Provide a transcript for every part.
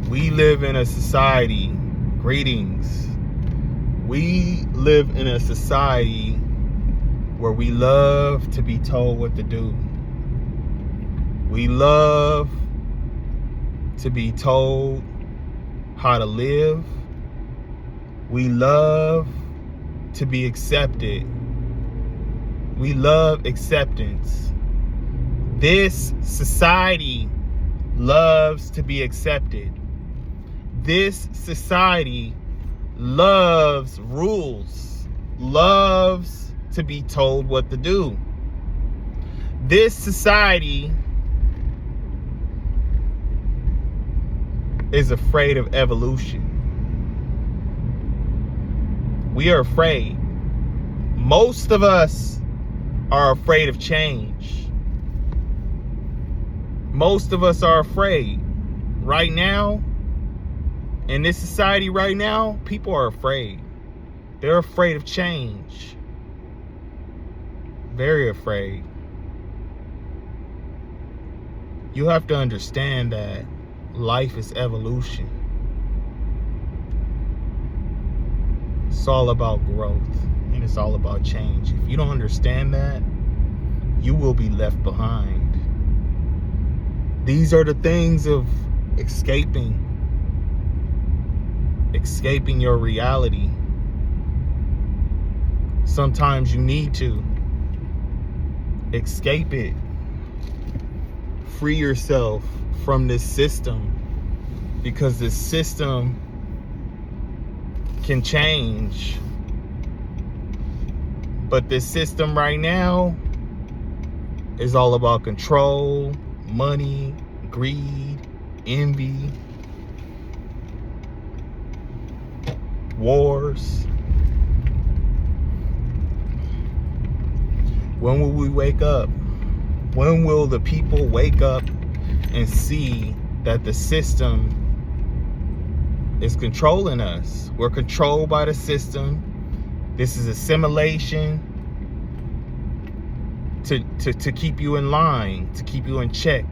We live in a society, greetings. We live in a society where we love to be told what to do. We love to be told how to live. We love to be accepted. We love acceptance. This society loves to be accepted. This society loves rules, loves to be told what to do. This society is afraid of evolution. We are afraid. Most of us are afraid of change. Most of us are afraid. Right now, in this society right now, people are afraid. They're afraid of change. Very afraid. You have to understand that life is evolution. It's all about growth and it's all about change. If you don't understand that, you will be left behind. These are the things of escaping your reality. Sometimes you need to escape it. Free yourself from this system, because this system can change. But this system right now is all about control, money, greed, envy, wars. When will we wake up? When will the people wake up and see that the system is controlling us? We're controlled by the system. This is assimilation to keep you in line, to keep you in check.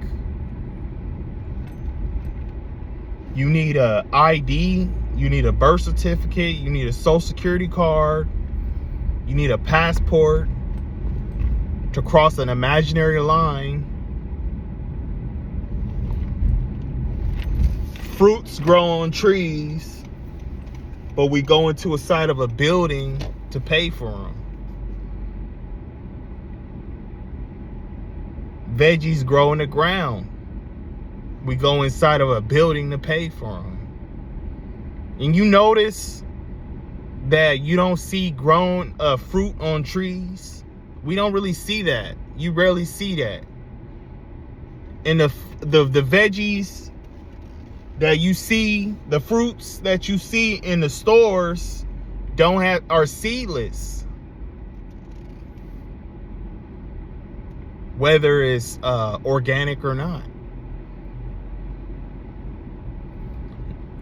You need a ID, you need a birth certificate, you need a social security card, you need a passport to cross an imaginary line. Fruits grow on trees, but we go into a side of a building to pay for them. Veggies grow in the ground. We go inside of a building to pay for them. And you notice that you don't see grown fruit on trees. We don't really see that. You rarely see that. And the veggies that you see, the fruits that you see in the stores are seedless. Whether it's organic or not.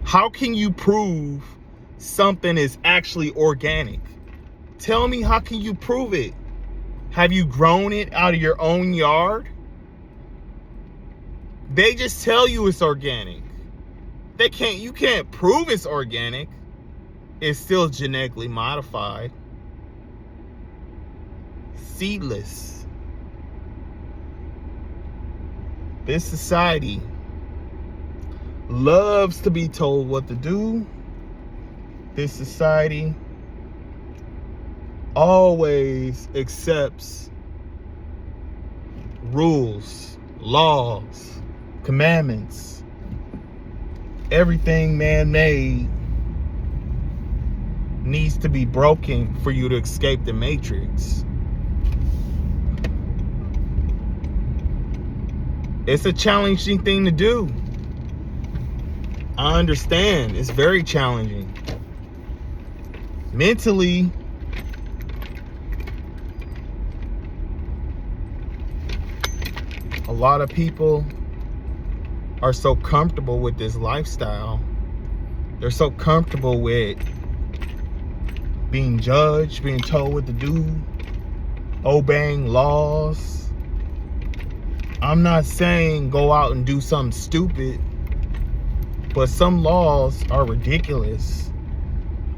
How can you prove something is actually organic? Tell me, how can you prove it? Have you grown it out of your own yard? They just tell you it's organic. You can't prove it's organic. It's still genetically modified. Seedless. This society loves to be told what to do. This society always accepts rules, laws, commandments. Everything man-made needs to be broken for you to escape the matrix. It's a challenging thing to do. I understand. It's very challenging. Mentally, a lot of people are so comfortable with this lifestyle. They're so comfortable with being judged, being told what to do, obeying laws. I'm not saying go out and do something stupid. But some laws are ridiculous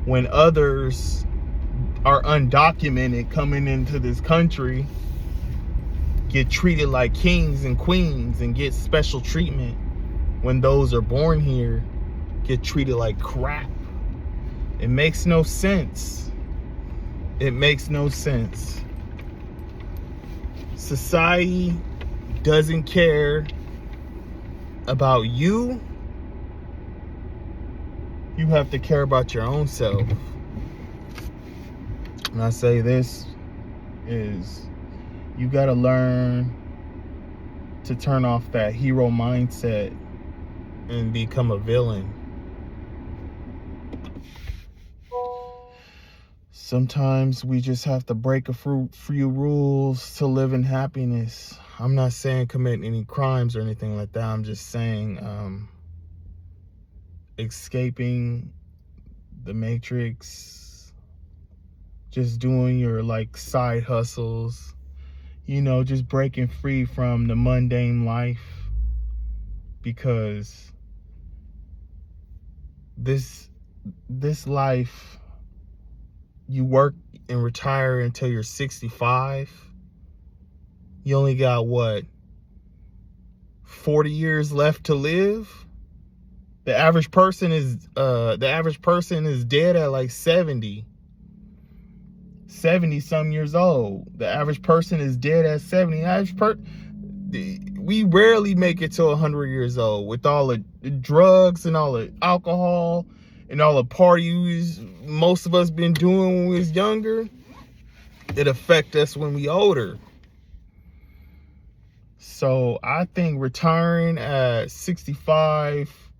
when others are undocumented coming into this country, get treated like kings and queens and get special treatment, when those are born here get treated like crap. It makes no sense. It makes no sense. Society doesn't care about you. You have to care about your own self. And I say this is, you got to learn to turn off that hero mindset and become a villain. Sometimes we just have to break a few rules to live in happiness. I'm not saying commit any crimes or anything like that. I'm just saying escaping the matrix, just doing your like side hustles, you know, just breaking free from the mundane life, because this life, you work and retire until you're 65. You only got what, 40 years left to live? The average person is dead at like 70 some years old. The average person is dead at 70. We rarely make it to 100 years old with all the drugs and all the alcohol and all the parties most of us been doing when we was younger. It affect us when we older. So I think retiring at 65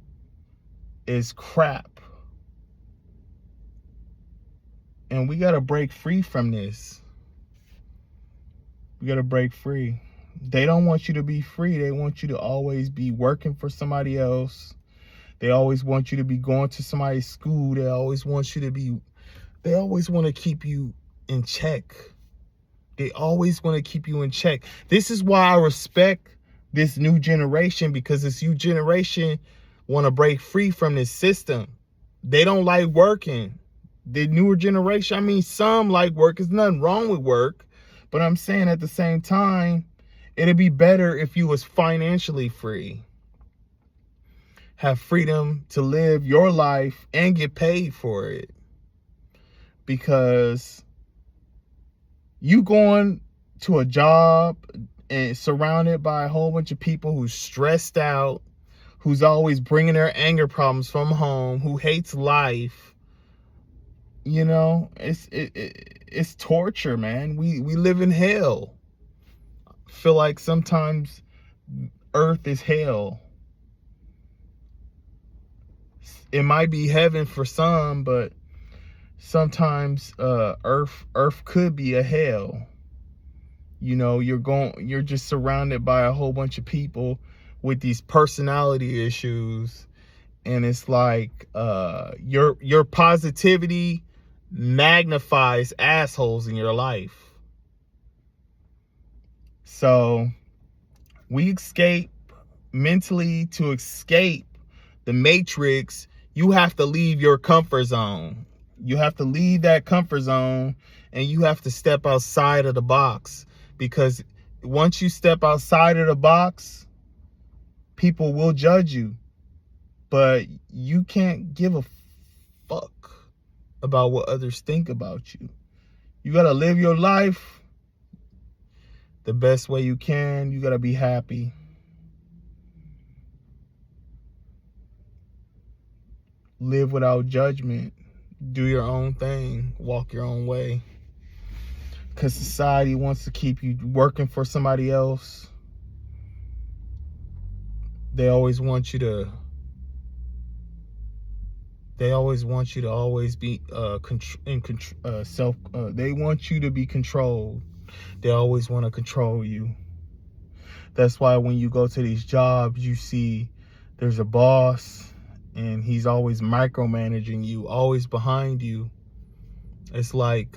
is crap. And we got to break free from this. We got to break free. They don't want you to be free. They want you to always be working for somebody else. They always want you to be going to somebody's school. They always want to keep you in check. They always want to keep you in check. This is why I respect this new generation, because this new generation want to break free from this system. They don't like working. The newer generation, I mean, some like work. There's nothing wrong with work. But I'm saying at the same time, it'd be better if you was financially free. Have freedom to live your life and get paid for it. Because you going to a job and surrounded by a whole bunch of people who's stressed out, who's always bringing their anger problems from home, who hates life, you know, it's torture, man. We live in hell. I feel like sometimes earth is hell. It might be heaven for some, but sometimes earth could be a hell. You know, you're just surrounded by a whole bunch of people with these personality issues, and it's like your positivity magnifies assholes in your life. So we escape mentally. To escape the matrix, you have to leave your comfort zone. You have to leave that comfort zone, and you have to step outside of the box. Because once you step outside of the box, people will judge you. But you can't give a fuck about what others think about you. You gotta live your life the best way you can. You gotta be happy. Live without judgment. Do your own thing. Walk your own way. Because society wants to keep you working for somebody else. They always want you to always be they want you to be controlled. They always want to control you. That's why when you go to these jobs, you see there's a boss, and he's always micromanaging you, always behind you. It's like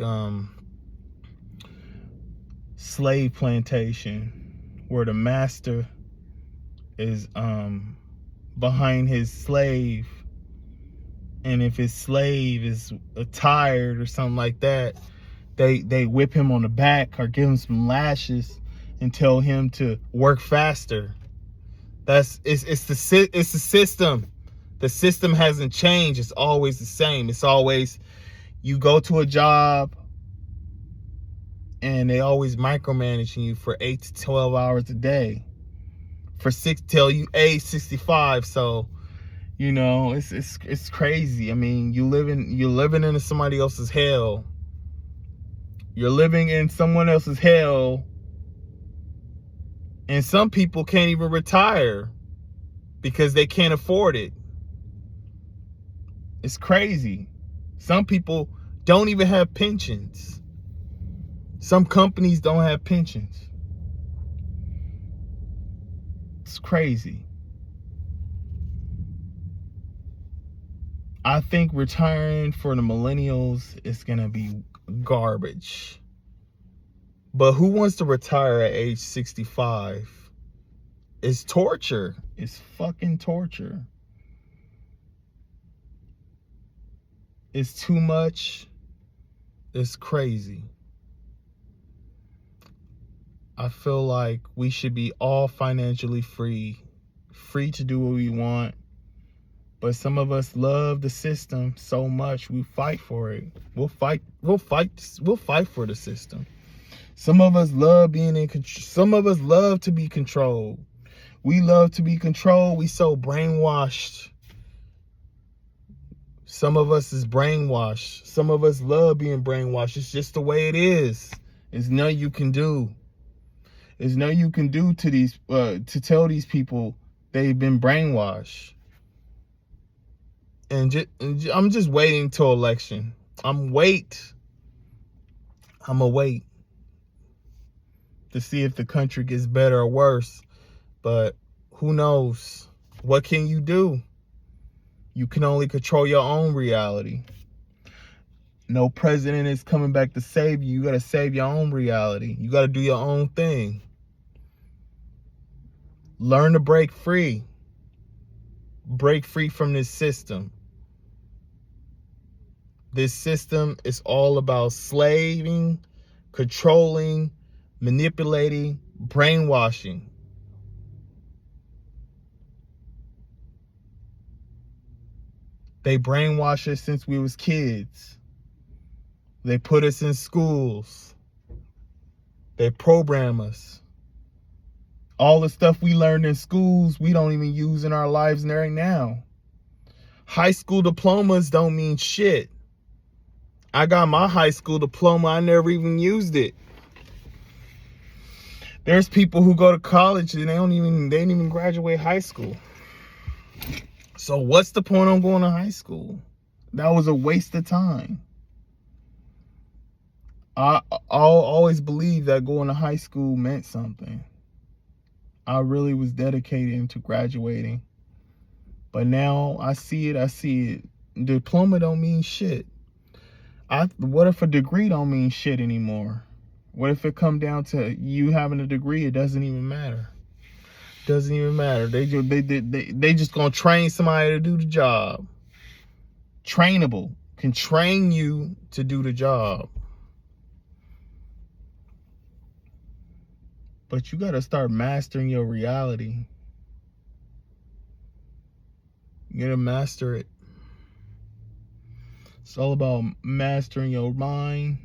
slave plantation, where the master is behind his slave. And if his slave is tired or something like that, they whip him on the back or give him some lashes and tell him to work faster. It's the system. The system hasn't changed. It's always the same. It's always, you go to a job and they always micromanaging you for 8 to 12 hours a day. For 6 till you age 65. So, you know, it's crazy. I mean, you're living in somebody else's hell. You're living in someone else's hell. And some people can't even retire because they can't afford it. It's crazy. Some people don't even have pensions. Some companies don't have pensions. It's crazy. I think retiring for the millennials is going to be garbage. But who wants to retire at age 65? It's torture. It's fucking torture. It's too much. It's crazy. I feel like we should be all financially free to do what we want. But some of us love the system so much, we fight for it. We'll fight for the system. Some of us love being in control. Some of us love to be controlled. We love to be controlled. We so brainwashed. Some of us is brainwashed. Some of us love being brainwashed. It's just the way it is. There's nothing you can do. There's nothing you can do to these to tell these people they've been brainwashed. And I'm just waiting till election. I'm wait to see if the country gets better or worse. But who knows? What can you do? You can only control your own reality. No president is coming back to save you. You got to save your own reality. You got to do your own thing. Learn to break free. Break free from this system. This system is all about slaving, controlling, manipulating, brainwashing. They brainwash us since we was kids. They put us in schools. They program us. All the stuff we learned in schools, we don't even use in our lives right now. High school diplomas don't mean shit. I got my high school diploma. I never even used it. There's people who go to college and they didn't even graduate high school. So what's the point on going to high school? That was a waste of time. I'll always believe that going to high school meant something. I really was dedicated to graduating. But now I see it. Diploma don't mean shit. What if a degree don't mean shit anymore? What if it come down to you having a degree? It doesn't even matter. Doesn't even matter. They just gonna train somebody to do the job. Trainable. Can train you to do the job. But you gotta start mastering your reality. You gotta master it. It's all about mastering your mind,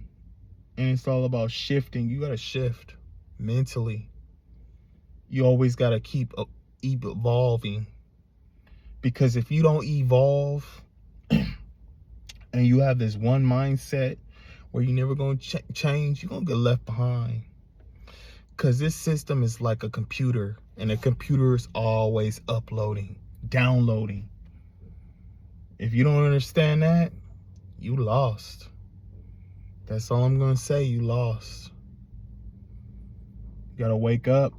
and it's all about shifting. You gotta shift mentally. You always gotta keep evolving, because if you don't evolve and you have this one mindset where you're never gonna change, you're gonna get left behind. Because this system is like a computer, and a computer is always uploading, downloading. If you don't understand that, you lost. That's all I'm gonna say. You lost. You gotta wake up.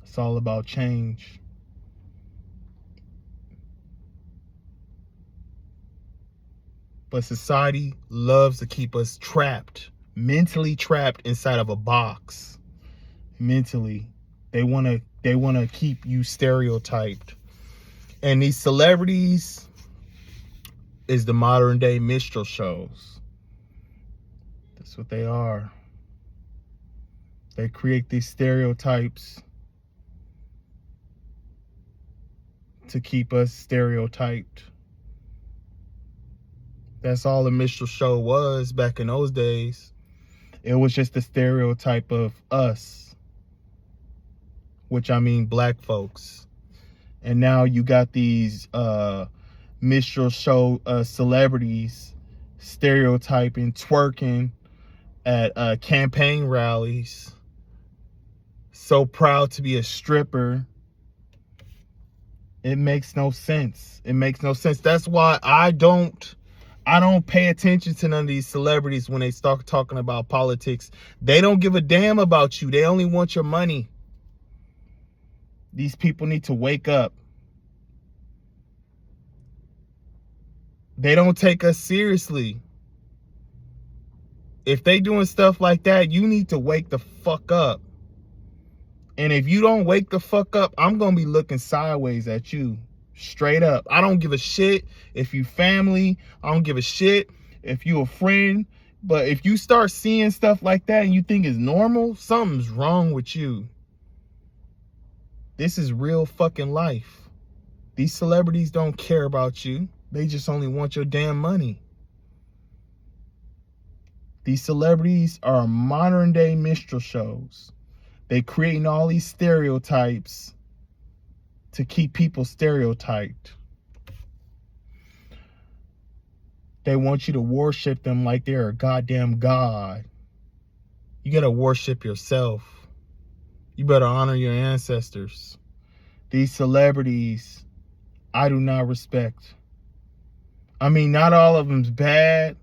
It's all about change. But society loves to keep us trapped, mentally trapped inside of a box. Mentally, they wanna keep you stereotyped. And these celebrities is the modern day minstrel shows. That's what they are. They create these stereotypes to keep us stereotyped. That's all a minstrel show was back in those days. It was just a stereotype of us, which I mean black folks. And now you got these minstrel show celebrities stereotyping, twerking at campaign rallies. So proud to be a stripper. It makes no sense. It makes no sense. That's why I don't pay attention to none of these celebrities when they start talking about politics. They don't give a damn about you. They only want your money. These people need to wake up. They don't take us seriously. If they doing stuff like that, you need to wake the fuck up. And if you don't wake the fuck up, I'm going to be looking sideways at you. Straight up. I don't give a shit if you family. I don't give a shit if you a friend. But if you start seeing stuff like that and you think it's normal, something's wrong with you. This is real fucking life. These celebrities don't care about you. They just only want your damn money. These celebrities are modern day minstrel shows. They creating all these stereotypes to keep people stereotyped. They want you to worship them like they're a goddamn god. You gotta worship yourself. You better honor your ancestors. These celebrities, I do not respect. I mean, not all of them's bad,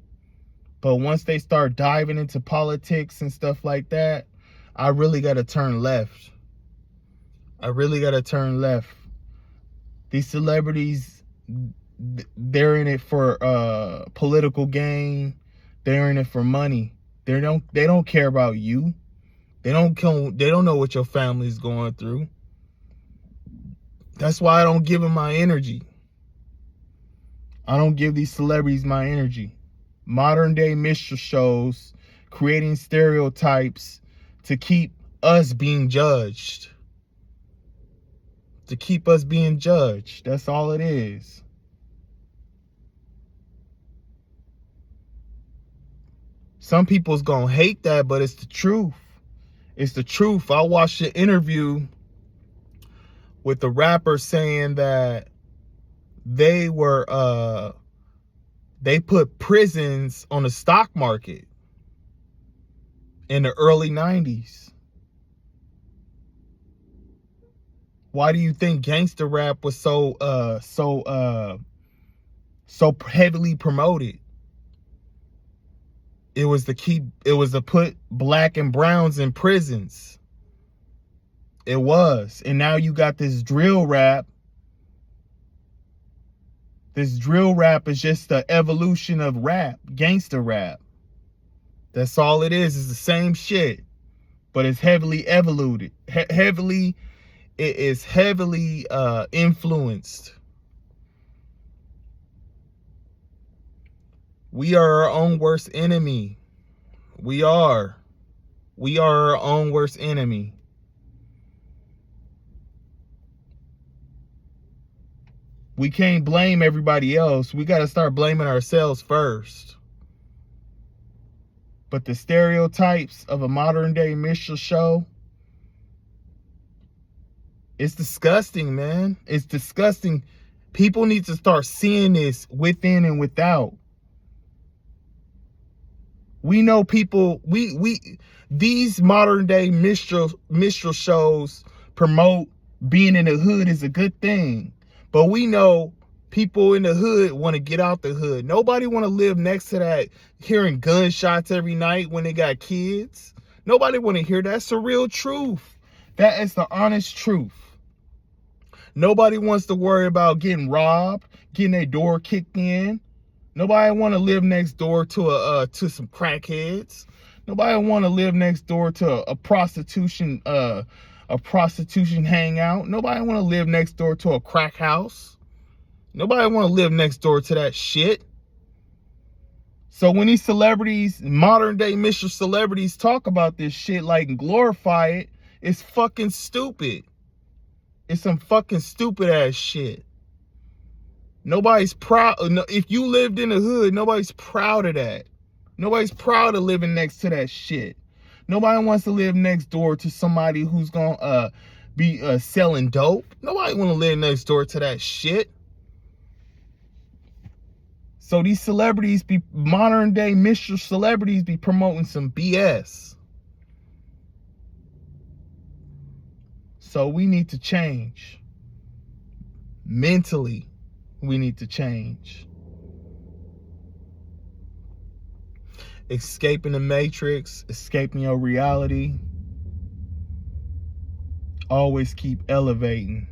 but once they start diving into politics and stuff like that, I really gotta turn left. I really gotta turn left. These celebrities, they're in it for political gain. They're in it for money. They don't care about you. They don't know what your family's going through. That's why I don't give them my energy. I don't give these celebrities my energy. Modern day minstrel shows creating stereotypes to keep us being judged. To keep us being judged. That's all it is. Some people's gonna hate that, but it's the truth. It's the truth. I watched an interview with the rapper saying that they put prisons on the stock market in the early 90s. Why do you think gangster rap was so heavily promoted? It was to put black and browns in prisons. It was. And now you got this drill rap. This drill rap is just the evolution of rap, gangster rap. That's all it is the same shit. But it's heavily evoluted. It is heavily influenced. We are our own worst enemy. We are our own worst enemy. We can't blame everybody else. We got to start blaming ourselves first. But the stereotypes of a modern day minstrel show, it's disgusting, man. It's disgusting. People need to start seeing this within and without. We know people, these modern day minstrel shows promote being in the hood is a good thing. But we know people in the hood want to get out the hood. Nobody want to live next to that, hearing gunshots every night when they got kids. Nobody want to hear that. That's the real truth. That is the honest truth. Nobody wants to worry about getting robbed, getting their door kicked in. Nobody want to live next door to some crackheads. Nobody want to live next door to a prostitution hangout. Nobody want to live next door to a crack house. Nobody want to live next door to that shit. So when these celebrities, modern day Mr. Celebrities, talk about this shit like and glorify it, it's fucking stupid. It's some fucking stupid ass shit. Nobody's proud. If you lived in the hood, nobody's proud of that. Nobody's proud of living next to that shit. Nobody wants to live next door to somebody who's gonna be selling dope. Nobody want to live next door to that shit. So these celebrities be modern day Mr. Celebrities be promoting some BS. So we need to change. Mentally, we need to change. Escaping the matrix, escaping your reality. Always keep elevating.